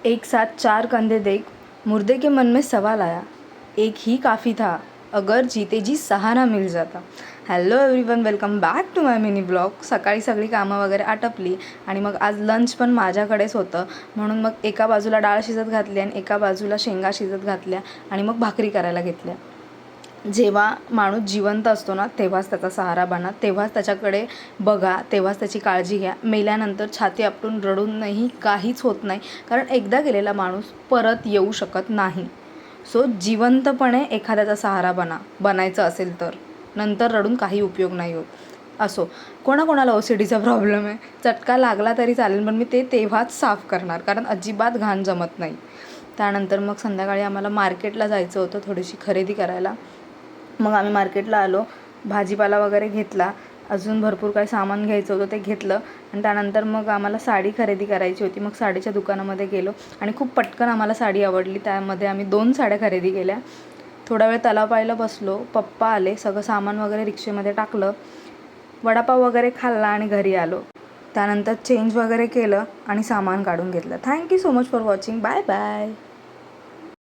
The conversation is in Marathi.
एक साथ चार कंधे देख मुर्दे के मन में सवाल आया, एक ही काफ़ी था अगर जीते जी सहारा मिल जाता. Hello everyone, welcome back to my mini blog. सकाळी सगळी कामं वगैरे आटपली आणि मग आज लंच पण माझ्याकडेच होतं, म्हणून मग एका बाजूला डाळ शिजत घातली आणि एका बाजूला शेंगा शिजत घातल्या आणि मग भाकरी करायला घेतल्या. जेव्हा माणूस जिवंत असतो ना, तेव्हाच त्याचा सहारा बना, तेव्हाच त्याच्याकडे बघा, तेव्हाच त्याची काळजी घ्या. मेल्यानंतर छाती आपटून रडूनही काहीच होत नाही, कारण एकदा गेलेला माणूस परत येऊ शकत नाही. सो जिवंतपणे एखाद्याचा सहारा बनायचं असेल तर नंतर रडून काही उपयोग नाही होत. असो, कोणाकोणाला OCDचा प्रॉब्लेम आहे, चटका लागला तरी चालेल, पण मी ते तेव्हाच साफ करणार, कारण अजिबात घाण जमत नाही. त्यानंतर मग संध्याकाळी आम्हाला मार्केटला जायचं होतं, थोडीशी खरेदी करायला. मग आम्ही मार्केटला आलो, भाजीपाला वगैरे घेतला, अजून भरपूर काही सामान घ्यायचं होतं ते घेतलं आणि त्यानंतर मग आम्हाला साडी खरेदी करायची होती. मग साडीच्या दुकानामध्ये गेलो आणि खूप पटकन आम्हाला साडी आवडली. त्यामध्ये आम्ही 2 साड्या खरेदी केल्या. थोडा वेळ तलाव बसलो, पप्पा आले, सगळं सामान वगैरे रिक्षेमध्ये टाकलं, वडापाव वगैरे खाल्ला आणि घरी आलो. त्यानंतर चेंज वगैरे केलं आणि सामान काढून घेतलं. Thank you so much for watching. Bye bye.